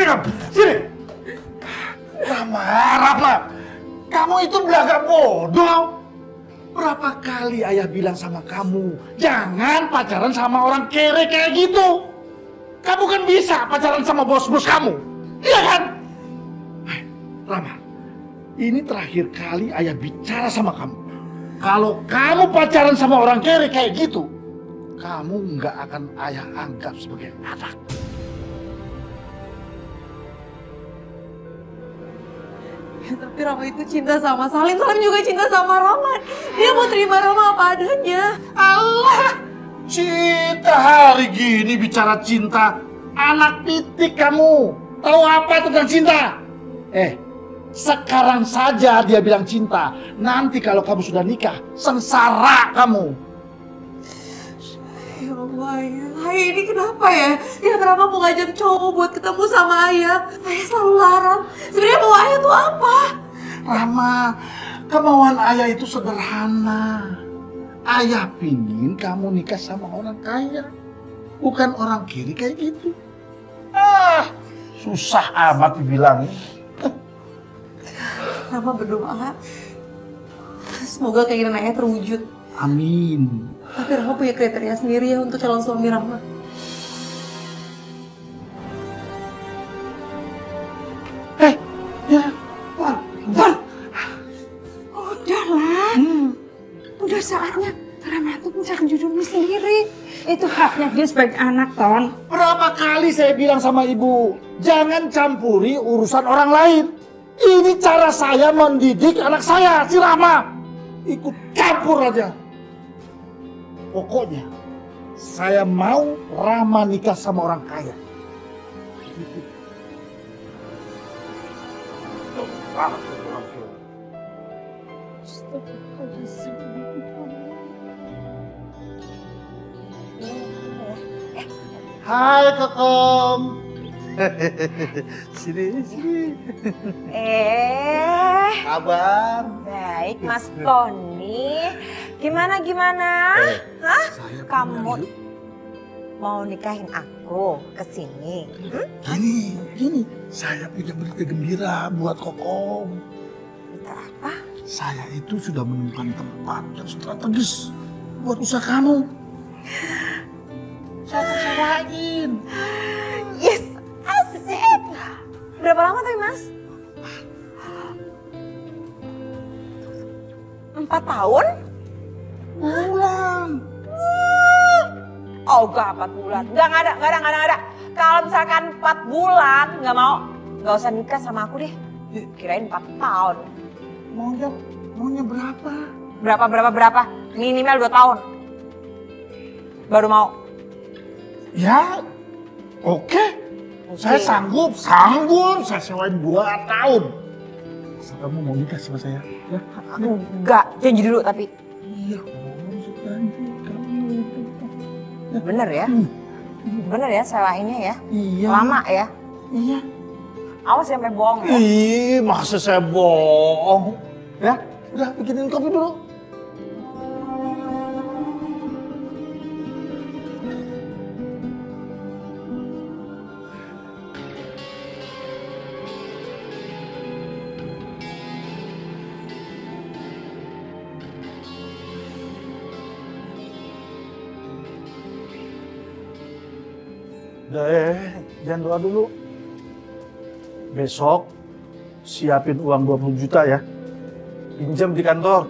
kamu, sini. Rama, kamu itu belaga bodoh. Berapa kali ayah bilang sama kamu, jangan pacaran sama orang kere kayak gitu. Kamu kan bisa pacaran sama bos-bos kamu, iya kan? Rama, ini terakhir kali ayah bicara sama kamu. Kalau kamu pacaran sama orang kere kayak gitu, kamu nggak akan ayah anggap sebagai anak. Ya, tapi Rama itu cinta sama Salim, Salim juga cinta sama Rama. Dia mau terima Rama apa adanya. Allah, cinta hari gini bicara cinta, anak pitik kamu. Tahu apa tentang cinta? Sekarang saja dia bilang cinta. Nanti kalau kamu sudah nikah, sengsara kamu. Ya Allah, ya. Ayah ini kenapa ya? Dia kenapa mau ngajak cowok buat ketemu sama Ayah? Ayah selalu larang. Sebenarnya mau Ayah tuh apa? Rama, kemauan ayah itu sederhana. Ayah pingin kamu nikah sama orang kaya, bukan orang kiri kayak gitu. Susah amat dibilangin. Rama berdoa, semoga keinginan Ayah terwujud. Amin. Tapi Rama punya kriteria sendiri ya untuk calon suami Rama. Udahlah, udah saatnya Rama tuh mencari judulnya sendiri. Itu haknya dia sebagai anak, Ton. Berapa kali saya bilang sama ibu, jangan campuri urusan orang lain. Ini cara saya mendidik anak saya, si Rama. Ikut campur aja. Pokoknya, saya mau Rama nikah sama orang kaya. Hai Kokom. Sini. Kabar? Baik, Mas Tony. Gimana? Hah? Kamu mau nikahin aku ke sini? Gini. Saya punya berita gembira buat Kokom. Berita apa? Saya itu sudah menemukan tempat yang strategis buat usaha kamu. Saya sewain. Yes, asik. Berapa lama tuh, Mas? 4 tahun? Bulan. Oh, enggak 4 bulan. Enggak ada. Kalau misalkan 4 bulan, nggak mau. Nggak usah nikah sama aku deh. Kirain 4 tahun. Maunya berapa? Berapa? Minimal 2 tahun. Baru mau. Ya, oke. Saya sanggup. Saya sewain 2 tahun. Asal kamu mau nikah sama saya, ya? Enggak, janji dulu tapi. Iya, janji kamu. Ya. Bener ya? Bener ya sewainnya ya? Iya. Lama ya? Iya. Awas sampai bohong ya? Ih, masa saya bohong? Ya, udah bikinin kopi dulu. Udah jangan doa dulu. Besok siapin uang 20 juta ya. Pinjam di kantor.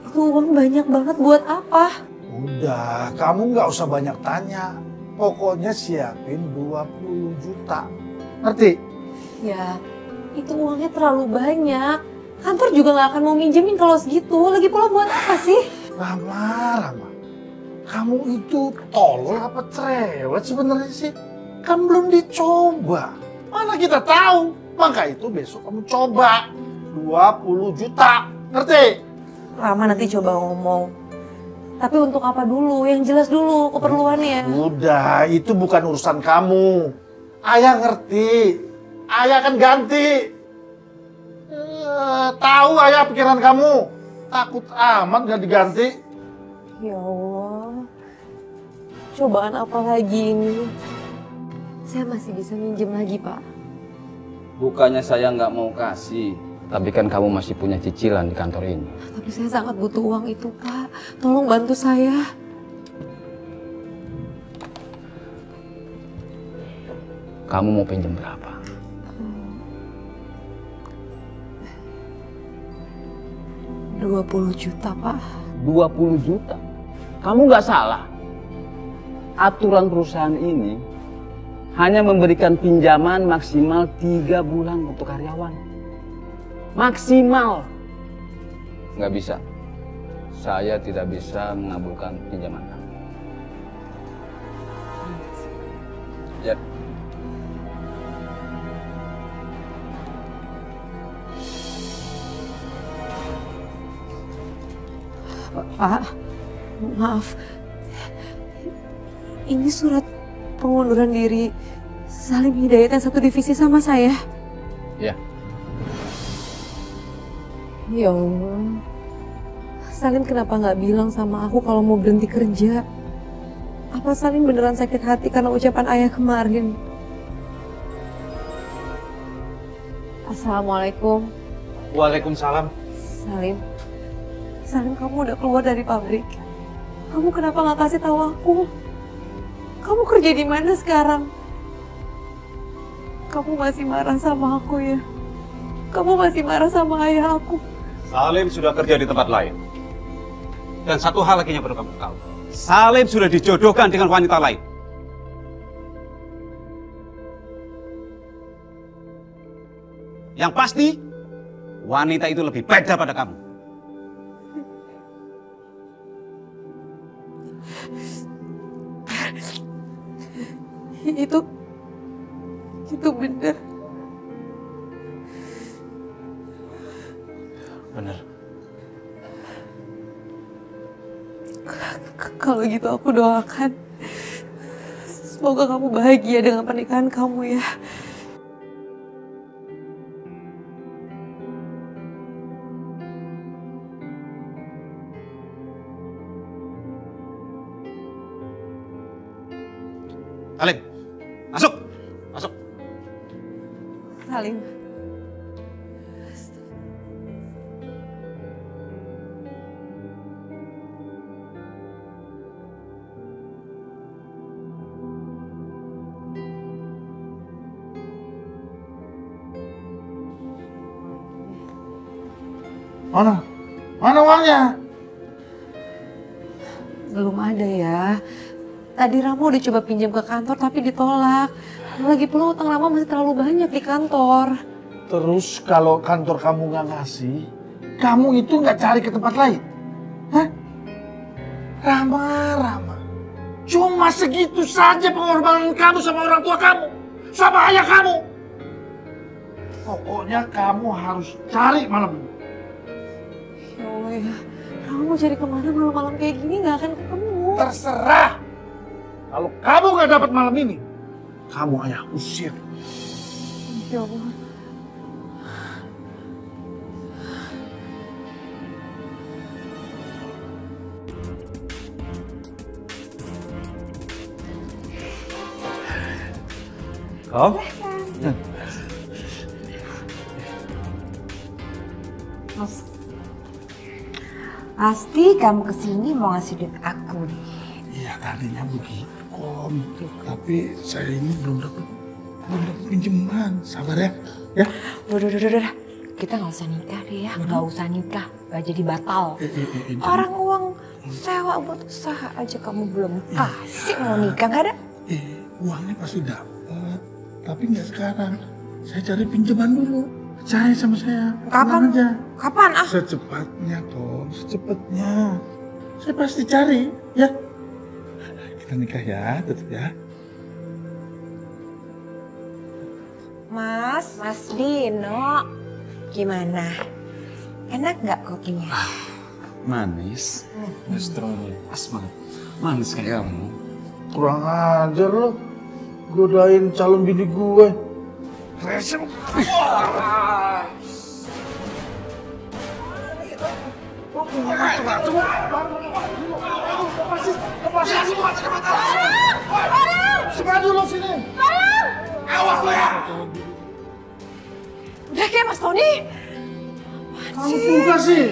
Itu uang banyak banget buat apa? Udah, kamu nggak usah banyak tanya. Pokoknya siapin 20 juta. Ngerti? Ya, itu uangnya terlalu banyak. Kantor juga nggak akan mau minjemin kalau segitu. Lagi pula buat apa sih? Rama. Kamu itu tolol apa cerewet sebenarnya sih? Kan belum dicoba. Mana kita tahu? Maka itu besok kamu coba. 20 juta. Ngerti? Rama nanti coba ngomong. Tapi untuk apa dulu? Yang jelas dulu keperluannya. Udah, itu bukan urusan kamu. Ayah ngerti. Ayah akan ganti. Tahu ayah pikiran kamu. Takut amat gak diganti. Ya Allah. Cobaan apa lagi ini? Saya masih bisa minjem lagi, Pak. Bukannya saya nggak mau kasih, tapi kan kamu masih punya cicilan di kantor ini. Tapi saya sangat butuh uang itu, Pak. Tolong bantu saya. Kamu mau pinjam berapa? 20 juta, Pak. 20 juta? Kamu nggak salah. Aturan perusahaan ini hanya memberikan pinjaman maksimal 3 bulan untuk karyawan. Maksimal. Nggak bisa. Saya tidak bisa mengabulkan pinjaman kamu. Ya. Pak, maaf. Ini surat pengunduran diri Salim Hidayat yang satu divisi sama saya. Ya. Ya Allah. Salim kenapa nggak bilang sama aku kalau mau berhenti kerja? Apa Salim beneran sakit hati karena ucapan ayah kemarin? Assalamualaikum. Waalaikumsalam. Salim, kamu udah keluar dari pabrik. Kamu kenapa nggak kasih tahu aku? Kamu kerja di mana sekarang? Kamu masih marah sama aku ya? Kamu masih marah sama ayah aku? Salim sudah kerja di tempat lain. Dan satu hal lagi yang perlu kamu tahu. Salim sudah dijodohkan dengan wanita lain. Yang pasti, wanita itu lebih baik daripada kamu. Itu benar. Bener. Kalau gitu aku doakan. Semoga kamu bahagia dengan pernikahan kamu ya. Salim, masuk. Masuk. Salim. Mana uangnya? Belum ada ya. Tadi Rama udah coba pinjam ke kantor tapi ditolak. Lagi pula utang Rama masih terlalu banyak di kantor. Terus kalau kantor kamu nggak ngasih, kamu itu nggak cari ke tempat lain? Hah? Rama. Cuma segitu saja pengorbanan kamu sama orang tua kamu. Sama ayah kamu. Pokoknya kamu harus cari malam ini. Ya Allah ya. Rama mau cari kemana malam-malam kayak gini nggak akan ketemu. Terserah. Kalau kamu nggak dapat malam ini, kamu ayah usir. Ya Allah. Kau? Mas, pasti kamu kesini mau ngasih duit aku nih. Iya tadinya begitu Om, tapi saya ini belum dapat pinjaman. Sabar ya, ya. Udah. Kita nggak usah nikah deh ya, nggak usah nikah, nggak jadi batal. Orang uang sewa buat usaha aja kamu belum kasih, mau nikah nggak ada? Uangnya pasti dapat, tapi nggak sekarang. Saya cari pinjaman dulu. Percaya sama saya. Kapan? Tenang aja. Kapan ah? Secepatnya Tom, secepatnya. Saya pasti cari, ya. Kita nikah ya, tetap ya. Mas Dino, gimana? Enak nggak kopinya? Manis. Justru pas banget. Manis kayak kamu. Kurang ajar lo. Godain calon bini gue. Resep. Semua dulu sini. Udah kayak Mas Tony. Kamu juga sih.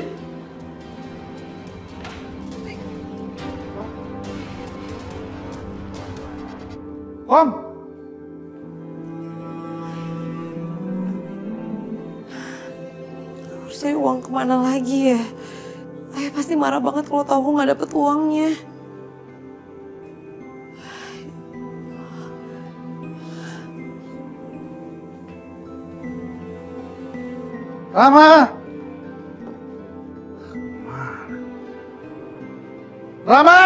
Om. Saya uang kemana lagi ya? Ayah pasti marah banget kalau tahu aku nggak dapet uangnya. Rama. Rama.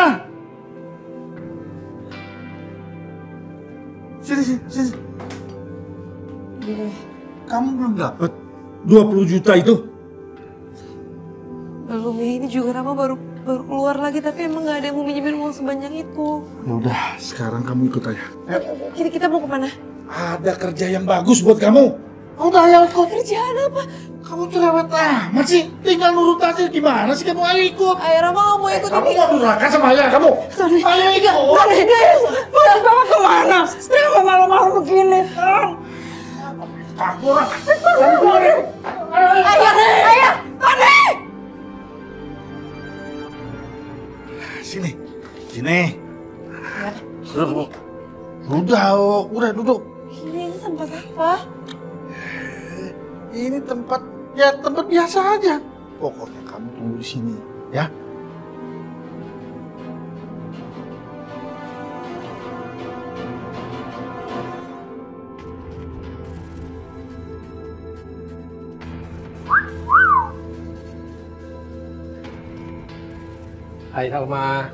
Sini. Kamu belum dapat 20 juta itu? Belum ya, ini juga Rama baru keluar lagi, tapi emang nggak ada yang mau minjemin uang sebanyak itu. Ya udah, sekarang kamu ikut aja. Kita mau kemana? Ada kerja yang bagus buat kamu. Udah ayo ikut. Kerjaan apa? Kamu cerewet amat sih. Tinggal nurut aja, gimana sih kamu? Ayo ikut. Ayah Rama nggak mau ikut Kamu ini. mau durhaka sama ayah kamu? Sorry. Ayo ikut. Pulang bawa kemana? Kenapa malu-malu begini, Tom? Kabur. Ayah, Tony! Sini. Duduk. Udah duduk. Ini tempat apa? Ini tempat biasa aja. Pokoknya kamu tunggu di sini, ya. Hai Salma.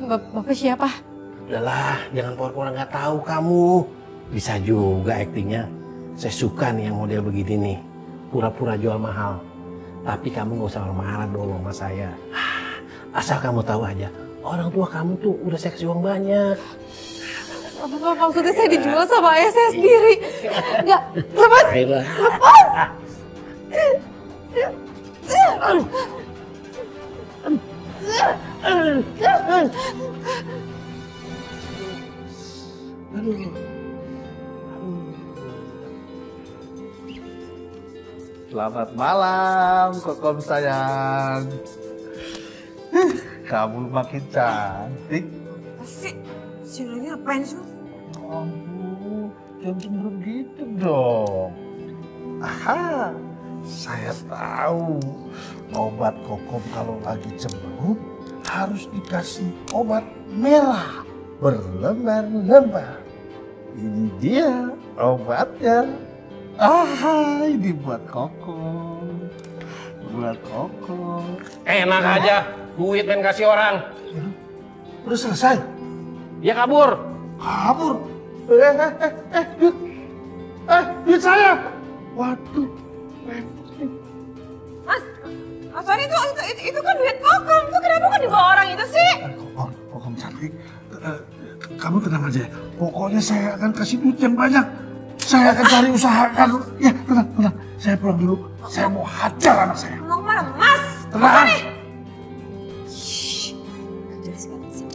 Bapak siapa? Udahlah, jangan pura-pura nggak tahu kamu. Bisa juga aktingnya. Saya suka nih yang model begini nih. Pura-pura jual mahal. Tapi kamu nggak usah marah dong sama saya. Asal kamu tahu aja, orang tua kamu tuh udah saya kasih uang banyak. Bapak maksudnya saya dijual sama ayah saya sendiri. Enggak, lepas. Ayolah. Selamat malam, Kokom sayang. Kamu makin cantik. Si Lili ngapain sih? Aduh, jangan cemberut gitu dong. Aha, saya tahu obat Kokom kalau lagi cemberut harus dikasih obat merah berlembar-lembar. Ini dia obatnya. Ah, ini buat Kokom. Buat Kokom. Enak aja, duit main kasih orang. Udah selesai? Dia kabur. Kabur? Duit saya. Waduh, repot nih. Mas Tony itu kan duit Kokom. Itu kenapa kan dibawa orang itu sih? Kokom cantik. Kamu tenang aja. Pokoknya saya akan kasih duit yang banyak. Saya akan cari usahakan. Ya, tenang. Saya pulang dulu. Saya mau hajar anak saya. Mau kemana, Mas? Tenang. Jelas banget sih.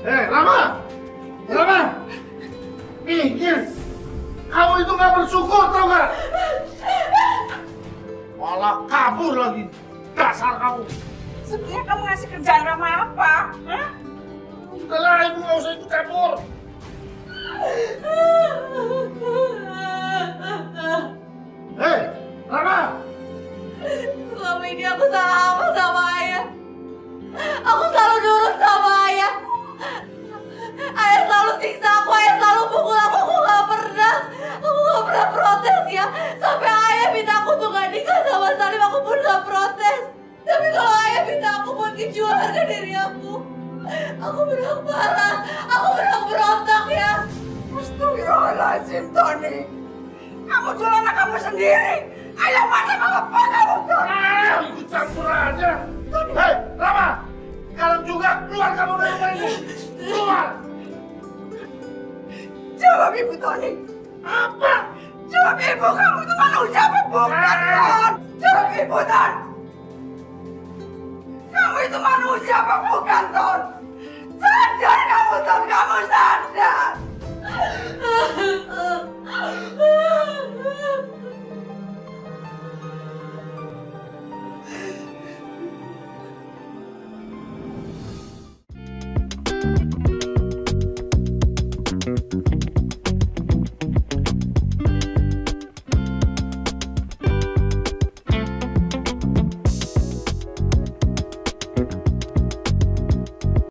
Rama! Mikir! Kamu itu gak bersyukur, tau gak? Malah kabur lagi. Dasar kamu. Sebenarnya kamu ngasih kerjaan Rama apa? Hah? Udahlah, ibu gak usah ikut campur. Hei, Rama! Selama ini aku salah apa sama ayah? Aku selalu nurut sama ayah. Ayah selalu siksa aku, ayah selalu pukul aku gak pernah protes ya. Sampai ayah minta aku tuh gak nikah sama Salim, aku pun gak protes. Tapi kalau ayah minta aku buat ngejual harga diri aku berhak marah, aku berhak berontak ya. Astagfirullahaladzim, Tony. Kamu jual anak kamu sendiri. Ayah mata apa kamu, Tony? Ikut campur aja. Hei, Rama! sekarang juga keluar kamu dari rumah ini. Keluar. Jawab Ibu Tony. Apa? Jawab Ibu, kamu itu manusia apa bukan, Ton? Jawab Ibu, Ton. Kamu itu manusia apa bukan,